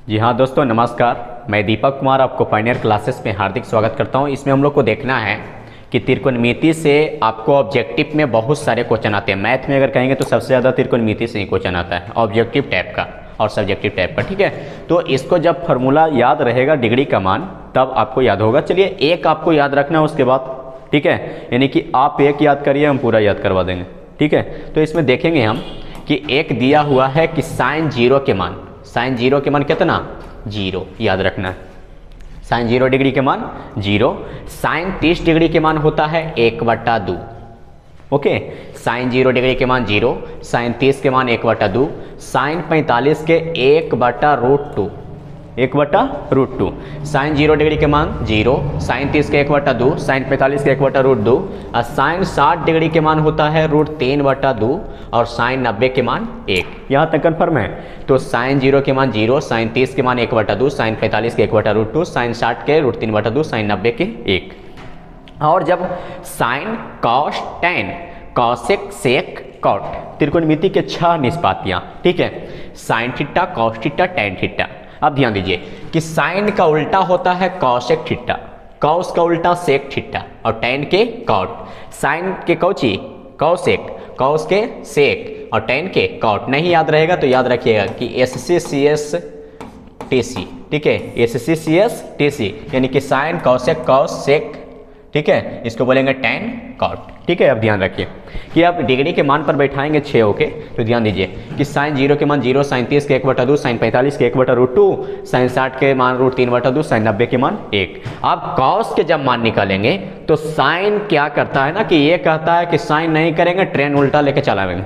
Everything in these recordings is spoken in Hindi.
जी हाँ दोस्तों, नमस्कार। मैं दीपक कुमार आपको फाइनल क्लासेस में हार्दिक स्वागत करता हूँ। इसमें हम लोग को देखना है कि त्रिकोणमिति से आपको ऑब्जेक्टिव में बहुत सारे क्वेश्चन आते हैं। मैथ में अगर कहेंगे तो सबसे ज़्यादा त्रिकोणमिति से ही क्वेश्चन आता है, ऑब्जेक्टिव टाइप का और सब्जेक्टिव टाइप का। ठीक है, तो इसको जब फार्मूला याद रहेगा डिग्री का मान, तब आपको याद होगा। चलिए, एक आपको याद रखना है उसके बाद, ठीक है, यानी कि आप एक याद करिए, हम पूरा याद करवा देंगे। ठीक है, तो इसमें देखेंगे हम कि एक दिया हुआ है कि साइन जीरो के मान, साइन जीरो के मान कितना, जीरो, याद रखना है। साइन 0 डिग्री के मान 0, साइन 30 डिग्री के मान होता है 1/2। ओके, साइन 0 डिग्री के मान 0, साइन 30 के मान 1/2, साइन 45 के 1/√2, 1/√2, साइन 0 डिग्री के मान 0, साइन 30 के 1/2, साइन 45 के 1/√2, और साइन 60 डिग्री के मान होता है √3/2, और साइन 90 के मान 1। यहाँ तक कन्फर्म है। तो साइन 0 के मान 0, साइन 30 के मान 1/2, साइन 45 के 1/√2, साइन 60 के √3/2, साइन 90 के 1। और जब sign, cos, tan, cosec, sec, cot, त्रिकोणमिति के 6 निष्पातियाँ, ठीक है, sign theta, cos theta, tan theta. अब ध्यान दीजिए कि साइन का उल्टा होता है कॉसेक थीटा, कॉस का उल्टा सेक थीटा, और टैन के कॉट। साइन के कौची कॉसेक, कॉस के सेक, और टैन के कॉट। नहीं याद रहेगा तो याद रखिएगा कि SCCS TC, ठीक है, SCCS TC, यानी कि साइन, कॉसेक, कॉस, सेक, ठीक है, इसको बोलेंगे टैन, कॉट। ठीक है, अब ध्यान रखिए कि आप डिग्री के मान पर बैठाएंगे 6 होके, तो ध्यान दीजिए कि साइन 0 के मान 0, साइन 30 के 1/2, साइन 45 के 1/√2, साइन 60 के मान √3/2, साइन 90 के मान 1। आप कॉस के जब मान निकालेंगे तो साइन क्या करता है ना कि ये कहता है कि साइन नहीं करेंगे, ट्रेन उल्टा लेके चलाएंगे।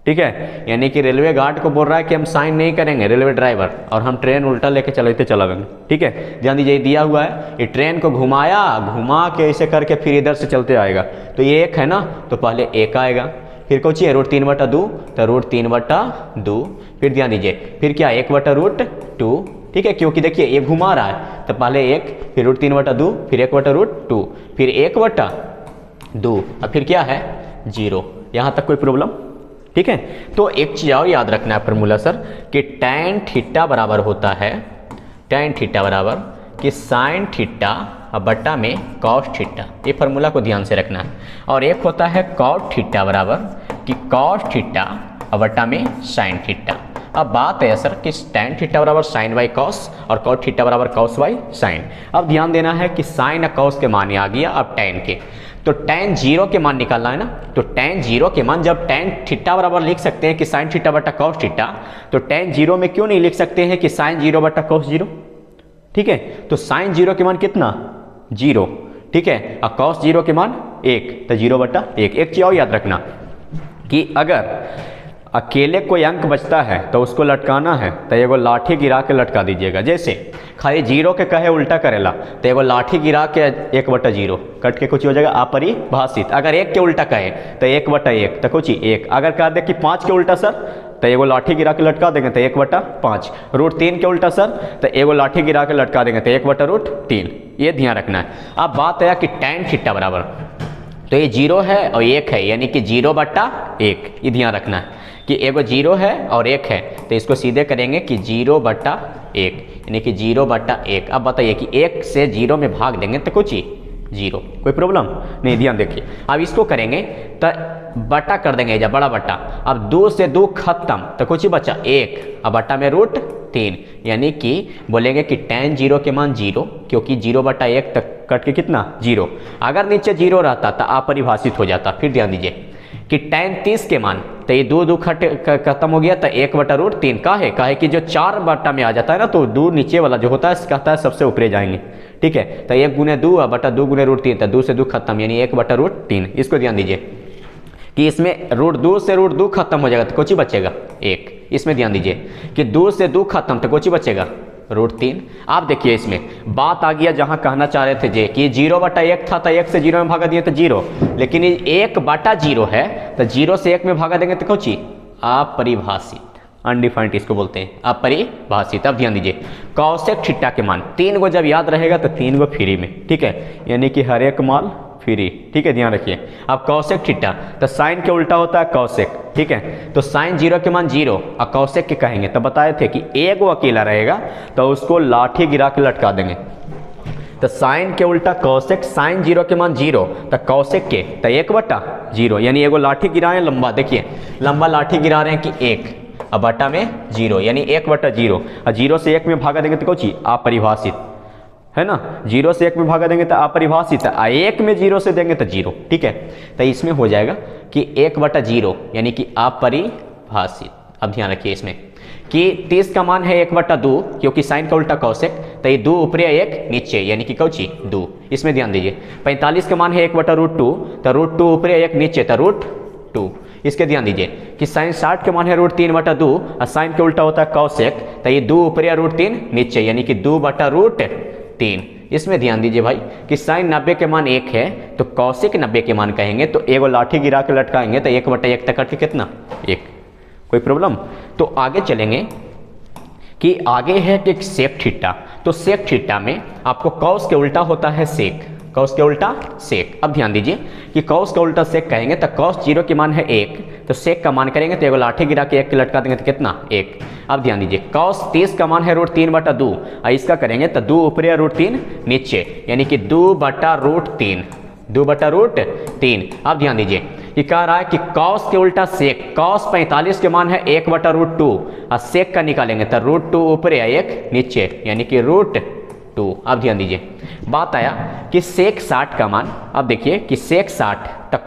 ठीक है, यानी कि रेलवे गार्ड को बोल रहा है कि हम साइन नहीं करेंगे, रेलवे ड्राइवर, और हम ट्रेन उल्टा लेके चलावेंगे। ठीक है, ध्यान दीजिए, दिया हुआ है ये ट्रेन को घुमा के ऐसे करके फिर इधर से चलते आएगा, तो ये 1 है ना, तो पहले 1 आएगा, फिर कुछ है √3/2, तो √3/2, फिर ध्यान दीजिए फिर क्या 1/√2। ठीक है, क्योंकि देखिए ये घुमा रहा है, तो पहले 1, फिर √3/2, फिर 1/√2, फिर 1/2, और फिर क्या है 0। यहाँ तक कोई प्रॉब्लम? ठीक है, तो एक चीज़ और याद रखना है फार्मूला सर, कि टैन थीटा बराबर होता है, टैन थीटा बराबर कि साइन थीटा बट्टा में कॉस थीटा। ये फार्मूला को ध्यान से रखना है। और एक होता है कॉट थीटा बराबर कि कॉस थीटा बट्टा में साइन थीटा। अब बात है सर कि टैन थीटा बराबर साइन बाई कॉस और कॉट थीटा बराबर कॉस बाई साइन। अब ध्यान देना है कि साइन और कॉस के मान आ गया, अब टैन के, तो टैन 0 के मान निकालना है ना, तो टैन 0 के मान जब टैन थीटा बराबर लिख सकते हैं कि साइन थीटा बटा कॉस थीटा, तो टैन 0 में क्यों नहीं लिख सकते हैं कि साइन 0 बटा कॉस 0। ठीक है, तो साइन 0 के मान कितना 0, ठीक है, और कॉस 0 के मान 1, तो 0/1। एक चीज और याद रखना कि अगर अकेले कोई अंक बचता है तो उसको लटकाना है, तो एगो लाठी गिरा के लटका दीजिएगा। जैसे खाली 0 के कहे उल्टा करेला, तो एगो लाठी गिरा के 1/0 कट के कुछ हो जाएगा अपरिभाषित। अगर 1 के उल्टा कहे तो 1/1, तो कुछ 1। अगर कह दे कि 5 के उल्टा सर, तो एगो लाठी गिरा के लटका देंगे तो 1/5। √3 के उल्टा सर, तो एगो लाठी गिरा के लटका देंगे तो 1/√3। ये ध्यान रखना है। अब बात है कि टैन थीटा बराबर, तो ये 0 है और 1 है, यानी कि 0/1। ये ध्यान रखना है कि एगो 0 है और 1 है, तो इसको सीधे करेंगे कि 0/1, यानी कि 0/1। अब बताइए कि 1 से 0 में भाग देंगे तो कुछ 0, कोई प्रॉब्लम नहीं। ध्यान देखिए, अब इसको करेंगे तो बटा कर देंगे, जब बड़ा बटा। अब 2 से 2 खत्म, तो कुछ ही बचा 1, अब बटा में √3, यानी कि बोलेंगे कि टैन 0 के मान 0, क्योंकि 0/1 तक कट के कितना 0। अगर नीचे 0 रहता तो अपरिभाषित हो जाता। फिर ध्यान दीजिए कि टैन 30 के मान, तो ये 2 खत्म हो गया, तो 1/√3 का है कि जो 4 बटा में आ जाता है ना, तो 2 नीचे वाला जो होता है कहता है सबसे ऊपरे जाएंगे। ठीक है, तो 1 × 2 बटा 2 × √3, तो 2 से 2 खत्म, यानी 1/√3। इसको ध्यान दीजिए कि इसमें √2 से √2 खत्म हो जाएगा, तो कुछ ही बचेगा 1। इसमें ध्यान दीजिए कि 2 से 2 खत्म, तो कुछ ही बचेगा √3। आप देखिए इसमें बात आ गया जहां कहना चाह रहे थे जे कि 0/1 था, तो 1 से 0 में भागा दिए तो 0, लेकिन 1/0 है, तो 0 से 1 में भागा देंगे तो कुछ अपरिभाषित, अनडिफाइंड इसको बोलते हैं, अपरिभाषित। अब ध्यान दीजिए कॉसेक थीटा के मान 3 गो जब याद रहेगा तो 3 गो फ्री में। ठीक है, यानी कि हर एक मान 3, ठीक है, ध्यान रखिए। अब कौसेक थीटा, तो साइन के उल्टा होता है कौसेक, ठीक है, तो साइन 0 के मान 0 और कौसेक के कहेंगे तो बताए थे कि एक वो अकेला रहेगा तो उसको लाठी गिरा के लटका देंगे। तो साइन के उल्टा कौसेक, साइन 0 के मान 0 तो कौसेक के तो 1/0, यानी एगो लाठी गिराए लंबा, देखिए लंबा लाठी गिरा रहे हैं कि 1 और बटा में 0 यानी 1/0, और 0 से 1 में भागा देंगे तो कौन चीज अपरिभाषित है ना, 0 से 1 में भागा देंगे तो अपरिभाषित है, 1 में 0 से देंगे तो 0, ठीक है, तो इसमें हो जाएगा कि 1/0 यानी कि अपरिभाषित। अब ध्यान रखिए इसमें कि 30 का मान है 1/2, क्योंकि साइन का उल्टा कौसेक, तो ये 2 ऊपरी 1 नीचे यानी कि कौची 2, इसमें ध्यान दीजिए। 45 का मान है 1/√2, तो √2 ऊपरी 1 नीचे तो √2, इसके ध्यान दीजिए कि साइन 60 के मान है √3/2 और साइन के उल्टा होता है कौसेक, तो ये 2 ऊपरी √3 नीचे यानी कि 2/√3। इसमें ध्यान दीजिए भाई कि साइन 90 के मान 1 है तो कौसेक 90 के मान कहेंगे तो एगो लाठी गिरा के लटकाएंगे तो 1/1 तक करके कितना 1, कोई प्रॉब्लम। तो आगे चलेंगे कि आगे है कि सेक थीटा, तो सेक थीटा में आपको कॉस के उल्टा होता है सेक, कॉस के उल्टा सेक। अब ध्यान दीजिए कि कॉस का उल्टा सेक कहेंगे तो कॉस 0 के मान है 1, तो सेक का मान करेंगे तो एगो लाठी गिरा के 1 के लटका देंगे तो कितना 1। अब ध्यान दीजिए कॉस 30 का मान है √3/2 और इसका करेंगे तो 2 ऊपरी √3 नीचे यानी कि 2/√3, 2/√3। अब ध्यान दीजिए कि कह रहा है कि कॉस के उल्टा सेक, कॉस 45 के मान है 1/√2 और सेक का निकालेंगे तो √2 ऊपरी 1 नीचे यानी कि √2। अब ध्यान दीजिए बात आया कि सेक 60 का मान, अब देखिए कि सेक 60 तो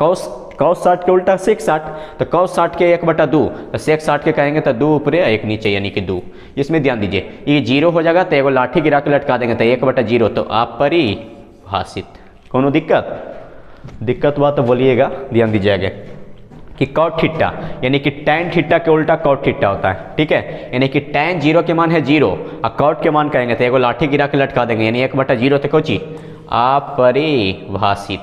कॉस 60 के उल्टा सेक 60, तो कॉस 60 के 1/2 तो सेक 60 के कहेंगे तो 2 ऊपरी 1 नीचे यानी कि 2। इसमें ध्यान दीजिए ये 0 हो जाएगा तो एगो लाठी गिरा के लटका देंगे तो 1/0 तो अपरिभाषित। कोनो दिक्कत हुआ तो बोलिएगा, ध्यान दीजिएगा कि कॉट थीटा यानी कि टैन थीटा के उल्टा कॉट थीटा होता है, ठीक है, यानी कि टैन 0 के मान है 0 और कॉट के मान कहेंगे तो एगो लाठी गिरा के लटका देंगे यानी 1/0 तो कोची अपरिभाषित।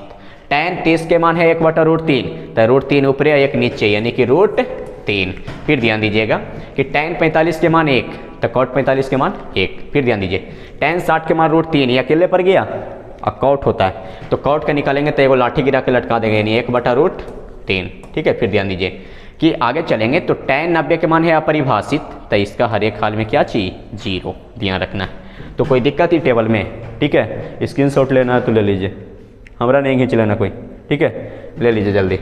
टैन 30 के मान है 1/√3 तो √3 ऊपरी 1 नीचे यानी कि √3। फिर ध्यान दीजिएगा कि टैन 45 के मान 1 तो कॉट 45 के मान 1। फिर ध्यान दीजिए टैन 60 के मान √3 ये अकेले पर गया और कॉट होता है तो कॉट का निकालेंगे तो एगो लाठी गिरा के लटका देंगे यानी 1/√3, ठीक है। फिर ध्यान दीजिए कि आगे चलेंगे तो टैन 90 के मान है अपरिभाषित तो इसका हर एक हाल में क्या चाहिए 0, ध्यान रखना है। तो कोई दिक्कत ही टेबल में, ठीक है, स्क्रीनशॉट लेना है तो ले लीजिए, हमारा नहीं खींच लेना कोई, ठीक है, ले लीजिए जल्दी।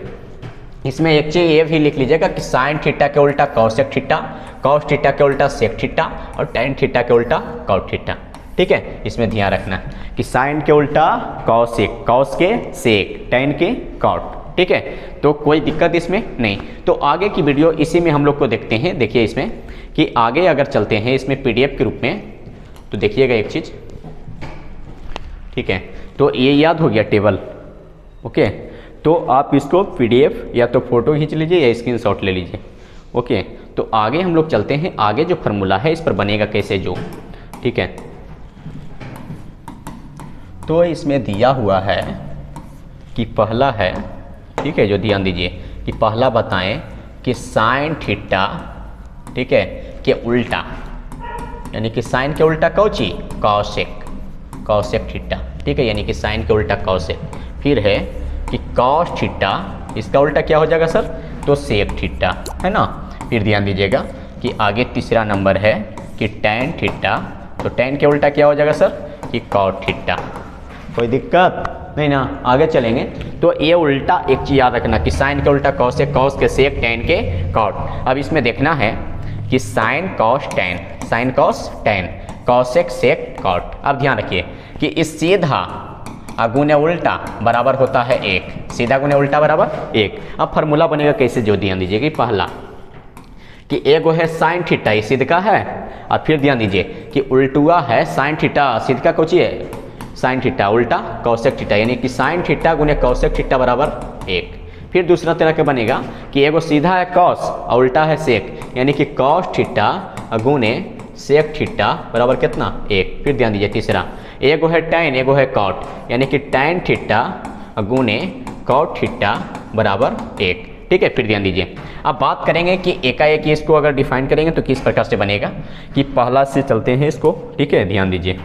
इसमें एक चीज़ ये भी लिख लीजिएगा कि साइन थीटा के उल्टा कॉसेक थीटा, कॉस थीटा के उल्टा सेक थीटा और टैन थीटा के उल्टा कॉट थीटा, ठीक है। इसमें ध्यान रखना कि साइन के उल्टा कॉसेक, कॉस के सेक, टैन के कॉट, ठीक है, तो कोई दिक्कत इसमें नहीं। तो आगे की वीडियो इसी में हम लोग को देखते हैं। देखिए इसमें कि आगे अगर चलते हैं इसमें पीडीएफ के रूप में तो देखिएगा एक चीज़, ठीक है, तो ये याद हो गया टेबल, ओके, तो आप इसको पीडीएफ या तो फोटो खींच लीजिए या स्क्रीनशॉट ले लीजिए, ओके। तो आगे हम लोग चलते हैं, आगे जो फार्मूला है इस पर बनेगा कैसे जो, ठीक है। तो इसमें दिया हुआ है कि पहला है, ठीक है, जो ध्यान दीजिए कि पहला बताएं कि साइन थीटा, ठीक है, के उल्टा यानी कि साइन के उल्टा कौची कॉसेक, कॉसेक थीटा, ठीक है, यानी कि साइन के उल्टा कॉसेक। फिर है कि कॉस थीटा, इसका उल्टा क्या हो जाएगा सर तो सेक थीटा, है ना। फिर ध्यान दीजिएगा कि आगे तीसरा नंबर है कि टैन थीटा, तो टैन के उल्टा क्या हो जाएगा सर कि कॉट थीटा। कोई दिक्कत नहीं ना, आगे चलेंगे तो ये उल्टा एक चीज़ याद रखना कि साइन के उल्टा कॉस है, कॉस के सेक, टैन के कॉट। अब इसमें देखना है कि sine cos tan, sine cos tan, cosec sec cot. अब ध्यान रखिए कि इस सीधा गुने उल्टा बराबर होता है 1, सीधा गुने उल्टा बराबर 1। अब फार्मूला बनेगा कैसे जो ध्यान दीजिए कि पहला कि एगो है साइन थीटा, ये सीधा है, और फिर ध्यान दीजिए कि उल्टुआ है साइन थीटा, सीधा कौची है साइन थीटा उल्टा कौसेक थीटा, यानी कि साइन थीटा गुने कौसेक थीटा बराबर 1। फिर दूसरा तरह के बनेगा कि एगो सीधा है कॉस और उल्टा है सेक, यानी कि कॉस थीटा गुने सेक थीटा बराबर कितना 1। फिर ध्यान दीजिए तीसरा एगो है टैन, एगो है कॉट, यानी कि टैन थीटा गुने कॉट थीटा बराबर 1, ठीक है। फिर ध्यान दीजिए अब बात करेंगे कि एकाएक इसको अगर डिफाइन करेंगे तो किस प्रकार से बनेगा, कि पहला से चलते हैं इसको, ठीक है, ध्यान दीजिए।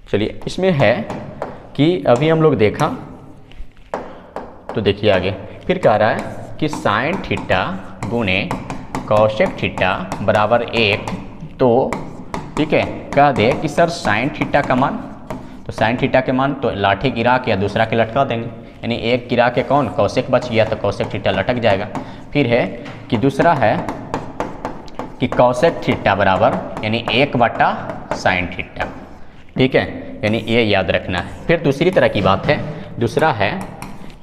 चलिए इसमें है कि अभी हम लोग देखा तो देखिए आगे फिर कह रहा है कि साइन थीटा गुने कॉसेक थीटा बराबर 1। तो ठीक है, कह दे कि सर साइन थीटा का मान, तो साइन थीटा के मान तो लाठी गिरा के या दूसरा के लटका देंगे, यानी एक गिरा के कौन कॉसेक बच गया तो कॉसेक थीटा लटक जाएगा। फिर है कि दूसरा है कि कॉसेक थीटा बराबर यानी 1 साइन थीटा। ठीक है, यानी ये याद रखना है। फिर दूसरी तरह की बात है, दूसरा है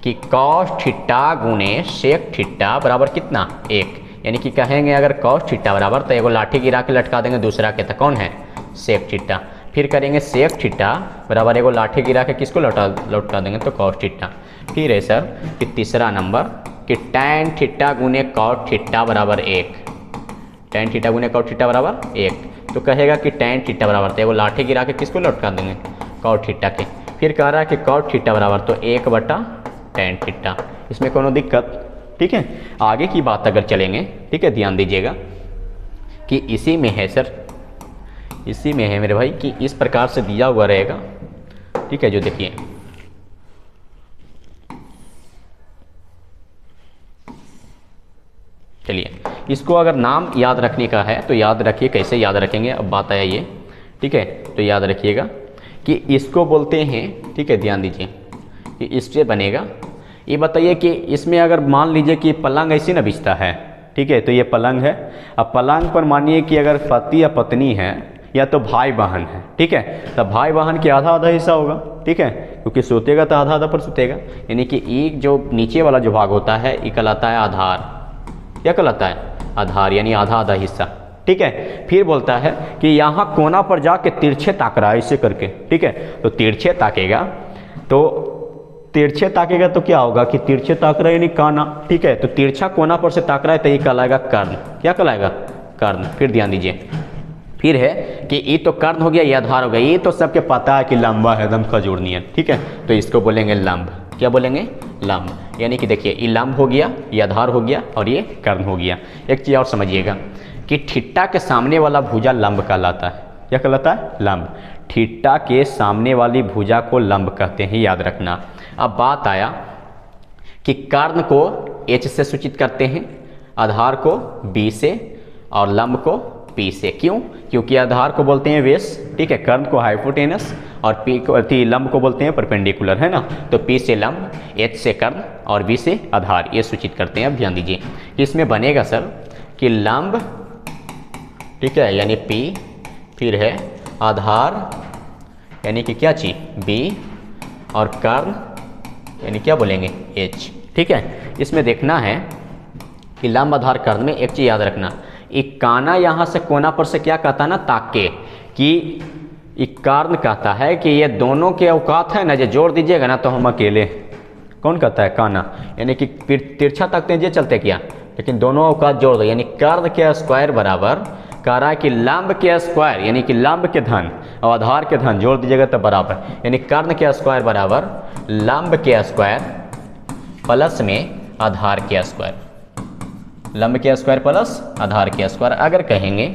कि कॉस थीटा गुने सेक थीटा बराबर कितना 1, यानी कि कहेंगे अगर कॉस थीटा बराबर तो एगो लाठी गिरा के लटका देंगे दूसरा के, तो कौन है सेक थीटा। फिर करेंगे सेक थीटा बराबर एगो लाठी गिरा के किसको लटका देंगे तो कॉस थीटा। फिर है सर कि तीसरा नंबर कि टैन थीटा गुने कॉस थीटा बराबर 1, टैन थीटा गुने कॉस थीटा बराबर 1। तो कहेगा कि टैन थीटा बराबर तो एगो लाठी गिरा के किसको लटका देंगे कॉस थीटा के। फिर कह रहा है कि कॉस थीटा बराबर तो 1 टैन थीटा, इसमें कोनो दिक्कत। ठीक है, आगे की बात अगर चलेंगे, ठीक है ध्यान दीजिएगा कि इसी में है सर, इसी में है मेरे भाई कि इस प्रकार से दिया हुआ रहेगा। ठीक है, जो देखिए चलिए इसको अगर नाम याद रखने का है तो याद रखिए, कैसे याद रखेंगे अब बात आया ये। ठीक है, तो याद रखिएगा कि इसको बोलते हैं, ठीक है ध्यान दीजिए कि इससे बनेगा। ये बताइए कि इसमें अगर मान लीजिए कि पलंग ऐसे ना बिछता है, ठीक है, तो ये पलंग है। अब पलंग पर मानिए कि अगर पति या पत्नी है या तो भाई बहन है, ठीक है, तब भाई बहन के आधा आधा हिस्सा होगा। ठीक है, क्योंकि सोतेगा तो आधा आधा पर सोतेगा, यानी कि एक जो नीचे वाला जो भाग होता है ये कहलाता है आधार। क्या कहलाता है आधार, यानी आधा आधा हिस्सा। ठीक है, फिर बोलता है कि यहाँ कोना पर जाके तिरछे ताक रहा है ऐसे करके। ठीक है, तो तिरछे ताकेगा तो तिरछे ताकेगा तो क्या होगा कि तिरछे ताक रहा है यानी काना। ठीक है, तो तिरछा कोना पर से ताक रहा है तो ये कहलाएगा कर्ण। क्या कहलाएगा कर्ण। फिर ध्यान दीजिए, फिर है कि ये तो कर्ण हो गया, ये आधार हो गया, ये तो सबके पता है कि लंबा है एकदम खजूर नियन। ठीक है, तो इसको बोलेंगे लंब। क्या बोलेंगे लंब, यानी कि देखिए ये लंब हो गया, ये आधार हो गया और ये कर्ण हो गया। एक चीज़ और समझिएगा कि थीटा के सामने वाला भुजा लंब कहलाता है। क्या कहलाता है लंब। थीटा के सामने वाली भुजा को लंब कहते हैं, याद रखना। अब बात आया कि कर्ण को H से सूचित करते हैं, आधार को B से और लंब को P से। क्यों, क्योंकि आधार को बोलते हैं बेस, ठीक है, कर्ण को हाइपोटेनस और P को लंब को बोलते हैं परपेंडिकुलर, है ना। तो P से लंब, H से कर्ण और B से आधार, ये सूचित करते हैं। अब ध्यान दीजिए इसमें बनेगा सर कि लंब, ठीक है, यानी P, फिर है आधार यानी कि क्या चीज B और कर्ण यानी क्या बोलेंगे H। ठीक है, इसमें देखना है कि लंब आधार कर्ण में एक चीज़ याद रखना, एक काना यहाँ से कोना पर से क्या कहता है ना ताके, कि एक कर्ण कहता है कि ये दोनों के औकात है ना, जो जोड़ दीजिएगा ना तो हम अकेले। कौन कहता है काना, यानी कि तिरछा ताकते हैं ये चलते क्या, लेकिन दोनों औकात जोड़ दो, यानी कर्ण के स्क्वायर बराबर कह रहा है कि लंब के स्क्वायर यानी कि लंब के धन और आधार के धन जोड़ दीजिएगा तो बराबर, यानी कर्ण के स्क्वायर बराबर लंब के स्क्वायर प्लस में आधार के स्क्वायर, लंब के स्क्वायर प्लस आधार के स्क्वायर। अगर कहेंगे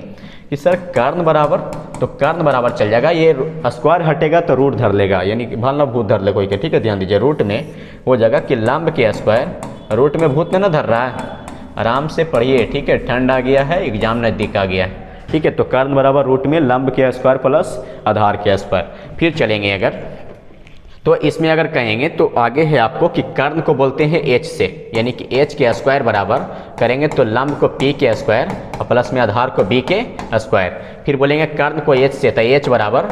कि सर कर्ण बराबर, तो कर्ण बराबर चल जाएगा, ये स्क्वायर हटेगा तो रूट धर लेगा, यानी कि भल भूत धर ले कोई के। ठीक है, ध्यान दीजिए रूट में हो जाएगा कि लंब के स्क्वायर, रूट में भूत में ना धर रहा है, आराम से पढ़िए। ठीक है, ठंड आ गया है, एग्जाम नज़दीक आ गया है। ठीक है, तो कर्ण बराबर रूट में लंब के स्क्वायर प्लस आधार के स्क्वायर। फिर चलेंगे अगर तो इसमें अगर कहेंगे तो आगे है आपको कि कर्ण को बोलते हैं H से, यानी कि H के स्क्वायर बराबर करेंगे तो लंब को P के स्क्वायर और प्लस में आधार को B के स्क्वायर। फिर बोलेंगे कर्ण को H से, तो H बराबर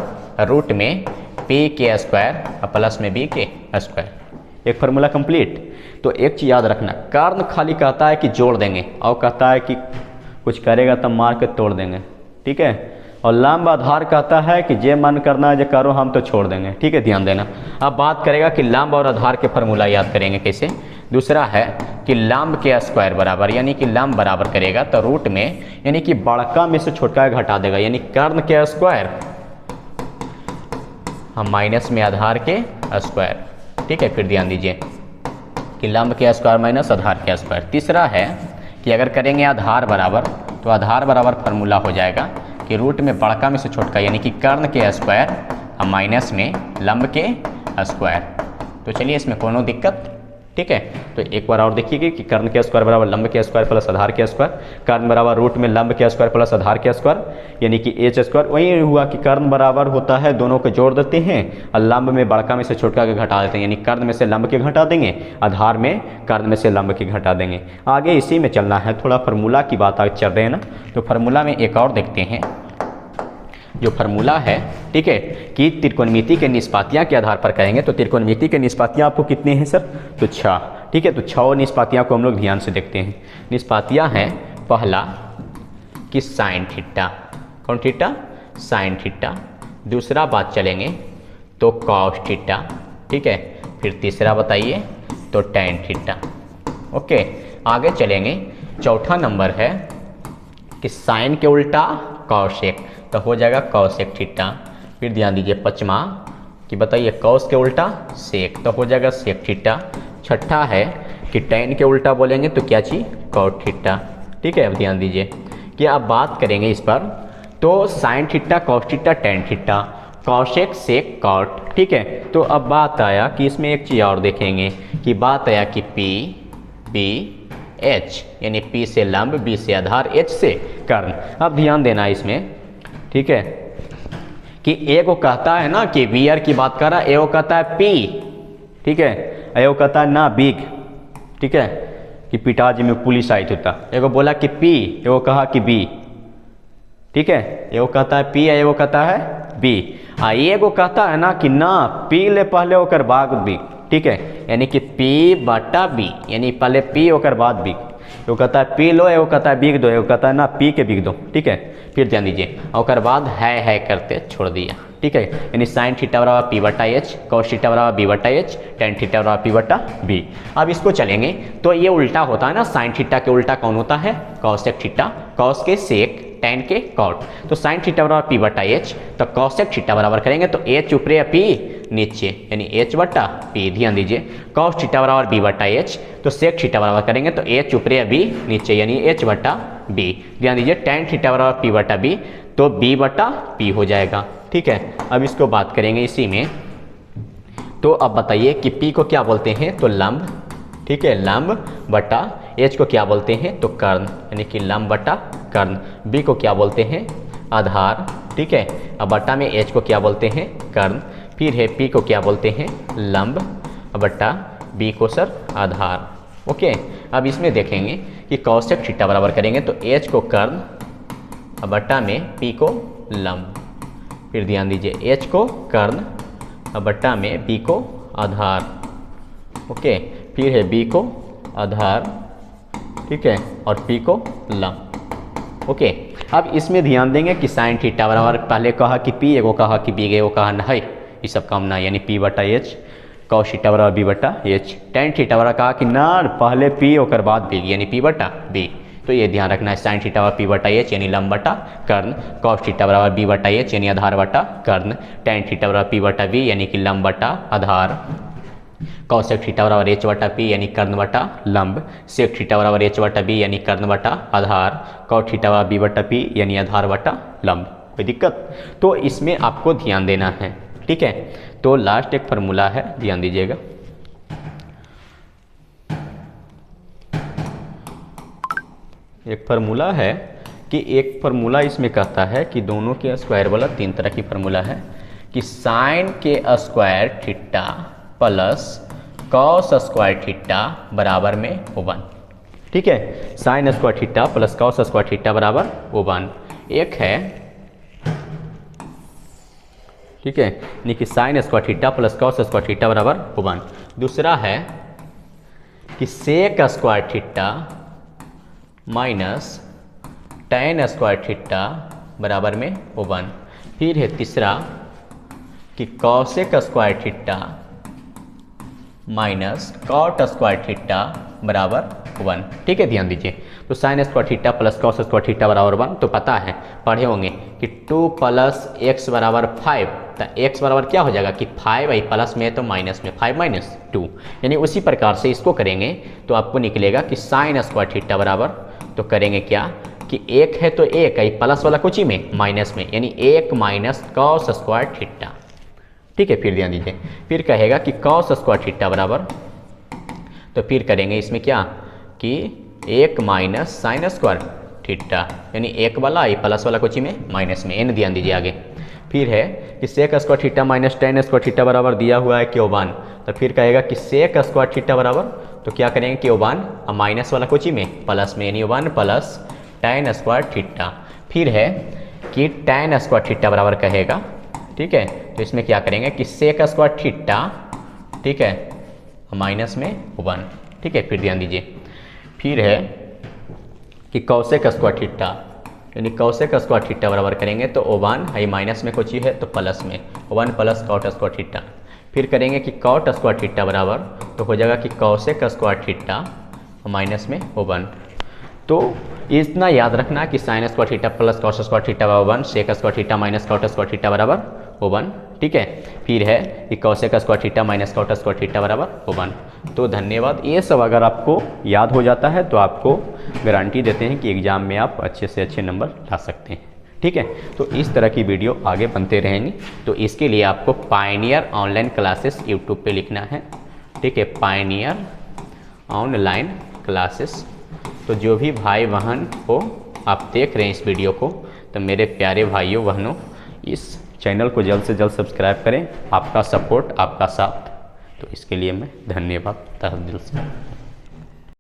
रूट में P के स्क्वायर और प्लस में B के स्क्वायर। एक फार्मूला कंप्लीट। तो एक चीज़ याद रखना, कर्ण खाली कहता है कि जोड़ देंगे और कहता है कि कुछ करेगा तब मार के तोड़ देंगे। ठीक है, और लंब आधार कहता है कि जे मन करना है जो करो, हम तो छोड़ देंगे। ठीक है, ध्यान देना। अब बात करेगा कि लंब और आधार के फार्मूला याद करेंगे कैसे। दूसरा है कि लंब के स्क्वायर बराबर, यानी कि लंब बराबर करेगा तो रूट में यानी कि बड़का में से छोटका घटा देगा, यानी कर्ण के स्क्वायर हम माइनस में आधार के स्क्वायर। ठीक है, फिर ध्यान दीजिए कि लंब के स्क्वायर माइनस आधार के स्क्वायर। तीसरा है कि अगर करेंगे आधार बराबर, तो आधार बराबर फार्मूला हो जाएगा कि रूट में बड़का में से छोटका, यानी कि कर्ण के स्क्वायर और माइनस में लंब के स्क्वायर। तो चलिए इसमें कोनो दिक्कत, ठीक है। तो एक बार और देखिए कि कर्ण के स्क्वायर बराबर लंब के स्क्वायर प्लस आधार के स्क्वायर, कर्ण बराबर रूट में लंब के स्क्वायर प्लस आधार के स्क्वायर यानी कि एच स्क्वायर। वही हुआ कि कर्ण बराबर होता है, दोनों को जोड़ देते हैं और लंब में बड़का में से छोटका के घटा देते हैं, यानी कर्ण में से लंब के घटा देंगे, आधार में कर्ण में से लंब के घटा देंगे। आगे इसी में चलना है, थोड़ा फार्मूला की बात आगे चल रहे हैं ना, तो फार्मूला में एक और देखते हैं। जो फार्मूला है, ठीक है, कि त्रिकोणमिति के निष्पातियां के आधार पर कहेंगे तो त्रिकोणमिति के निष्पातियां आपको कितने हैं सर? तो 6, ठीक है। तो 6 निष्पातियां को हम लोग ध्यान से देखते हैं। निष्पातियां हैं, पहला कि साइन थीटा, कौन थीटा? Sine theta. दूसरा बात चलेंगे तो कॉस थीटा, ठीक है। फिर तीसरा बताइए तो टैन थीटा, ओके। आगे चलेंगे, चौथा नंबर है कि साइन के उल्टा कॉसेक, तो हो जाएगा कॉसेक थीटा। फिर ध्यान दीजिए पांचवा कि बताइए कॉस के उल्टा सेक, तो हो जाएगा सेक थीटा। छठा है कि टैन के उल्टा बोलेंगे तो क्या चीज? कॉट थीटा, ठीक है। अब ध्यान दीजिए कि आप बात करेंगे इस पर, तो sine theta, cos theta, tan theta, cosec, sec, cot, ठीक है। तो अब बात आया कि इसमें एक चीज़ और देखेंगे कि बात आया कि पी बी एच, यानी पी से लंब, बी से आधार, एच से कर्ण। अब ध्यान देना इसमें, ठीक है, कि ए को कहता है ना कि वियर की बात कर रहा है, ए को कहता है पी, ठीक है, ए को कहता है ना बिग, ठीक है, कि पिताजी में पुलिस आई होता। एगो बोला कि पी, एगो कहा कि बी, ठीक है। एगो कहता है पी, एगो कहता है बी। एगो कहता है ना कि ना पी ले पहले ओकर बाद बी, ठीक है, यानी कि पी बटा बी, यानी पहले पी ओकर बाद बी। एगो कहता है पी लो, एगो कहता है बिग दो, एगो कहता है ना पी के बिग दो, ठीक है। फिर ध्यान दीजिए और बाद है करते छोड़ दिया, ठीक है, यानी साइन थीटा बराबर पी बटा एच, कॉस थीटा बराबर बी बटा एच, टैन थीटा बराबर पी बटा बी। अब इसको चलेंगे तो ये उल्टा होता है ना, साइन थीटा के उल्टा कौन होता है? कॉसेक थीटा, कॉस के सेक, टैन के कॉट। तो साइन थीटा बराबर पी बटा एच, तो कॉसेक थीटा बराबर करेंगे तो एच ऊपरे पी नीचे, यानी एच बटा पी। ध्यान दीजिए कॉस थीटा बराबर बी बटा एच, तो सेक थीटा बराबर करेंगे तो एच ऊपरे बी नीचे, यानी एच बटा बी। ध्यान दीजिए टैन थीटा बराबर पी बटा बी, तो बी बटा पी हो जाएगा, ठीक है। अब इसको बात करेंगे इसी में, तो अब बताइए कि पी को क्या बोलते हैं? तो लंब, ठीक है, लंब बटा एच को क्या बोलते हैं? तो कर्ण, यानी कि लंब बटा कर्ण। बी को क्या बोलते हैं? आधार, ठीक है। अब बटा में एच को क्या बोलते हैं? कर्ण। फिर है पी को क्या बोलते हैं? लंब बटा बी को सर आधार, ओके। अब इसमें देखेंगे कि कॉसेक थीटा बराबर करेंगे तो एच को कर्ण बटा में पी को लंब। फिर ध्यान दीजिए एच को कर्ण बटा में बी को आधार, ओके। फिर है बी को आधार, ठीक है, और पी को लंब, ओके। अब इसमें ध्यान देंगे कि साइन थीटा बराबर पहले कहा कि पी, एगो कहा कि बी, एगो कहा नहीं, ये सब काम ना, यानी पी बटा एच, कॉस थीटा बराबर बी बटा एच। टैन थीटा बराबर कहा कि ना पहले पी ओकर बाद बी, यानी पी बटा बी। तो ये ध्यान रखना है, साइन थीटा बराबर पी बटा एच यानी लंब बटा कर्ण, कॉस थीटा बराबर बी बटा एच यानी आधार बटा कर्ण, टैन थीटा बराबर पी बटा बी यानी कि लंब बटा आधार, कॉसेक थीटा बराबर एच बटा पी यानी कर्ण बटा लंब, सेक थीटा बराबर एच बटा बी यानी कर्ण बटा आधार, कॉट थीटा बराबर बी बटा पी यानी आधार बटा लंब। कोई दिक्कत? तो इसमें आपको ध्यान देना है, ठीक है। तो लास्ट एक फार्मूला है, ध्यान दीजिएगा। एक फार्मूला है कि एक फार्मूला इसमें कहता है कि दोनों के स्क्वायर वाला 3 तरह की फार्मूला है कि साइन के square theta plus cos square theta बराबर में 1, ठीक है। Sine square theta plus cos square theta बराबर 1 एक है, ठीक है, यानी कि sine square theta plus cos square theta बराबर 1। दूसरा है कि sec square theta minus tan square theta बराबर में 1। फिर है तीसरा कि cosec square theta minus cot square theta बराबर 1, ठीक है। ध्यान दीजिए तो sign square theta plus cos square theta बराबर 1 तो पता है, पढ़े होंगे कि 2 प्लस एक्स बराबर 5, तो एक्स बराबर क्या हो जाएगा कि 5 आई प्लस में तो माइनस में 5 माइनस 2, यानी उसी प्रकार से इसको करेंगे तो आपको निकलेगा कि साइन स्क्वायर थीटा बराबर, तो करेंगे क्या कि एक है तो एक आई प्लस वाला कुछ ही में माइनस में, यानी 1 माइनस कॉस स्क्वायर थीटा, ठीक है, फिर ध्यान दीजिए, फिर कहेगा कि कॉस स्क्वायर थीटा बराबर, तो फिर करेंगे इसमें क्या कि 1 माइनस साइन स्क्वायर थीटा, यानी एक वाला आई प्लस वाला कुछ में माइनस में एन, ध्यान दीजिए आगे। फिर है कि sec square theta minus tan square theta बराबर दिया हुआ है क्योबान, तो फिर कहेगा कि सेक स्क्वायर थीटा बराबर, तो क्या करेंगे क्योबान माइनस वाला कुछ में प्लस में, यानी 1 प्लस टेन स्क्वायर थीटा। फिर है कि टेन स्क्वायर थीटा बराबर कहेगा, ठीक है, तो इसमें क्या करेंगे कि सेक स्क्वायर थीटा, ठीक है, माइनस में 1, ठीक है, फिर ध्यान दीजिए। फिर है कि कौसेक स्क्वायर थीटा, यानी कौसेक स्क्वायर थीटा बराबर करेंगे तो 1 है माइनस में कुछ है तो प्लस में 1 प्लस कॉट स्क्वायर थीटा। फिर करेंगे कि कॉट स्क्वायर थीटा बराबर, तो हो जाएगा कि कौसेक स्क्वायर थीटा माइनस में 1। तो इतना याद रखना कि sine square theta plus cos square theta बराबर 1, sec square theta minus cot square theta बराबर 1, ठीक है। फिर है कि cosec square theta minus cot square theta बराबर 1। तो धन्यवाद। ये सब अगर आपको याद हो जाता है तो आपको गारंटी देते हैं कि एग्ज़ाम में आप अच्छे से अच्छे नंबर ला सकते हैं, ठीक है। तो इस तरह की वीडियो आगे बनते रहेंगी, तो इसके लिए आपको पायनियर ऑनलाइन क्लासेस यूट्यूब पे लिखना है, ठीक है, पायनियर ऑनलाइन क्लासेस। तो जो भी भाई बहन हो आप देख रहे हैं इस वीडियो को, तो मेरे प्यारे भाइयों बहनों, इस चैनल को जल्द से जल्द सब्सक्राइब करें। आपका सपोर्ट, आपका साथ, तो इसके लिए मैं धन्यवाद तहे दिल से।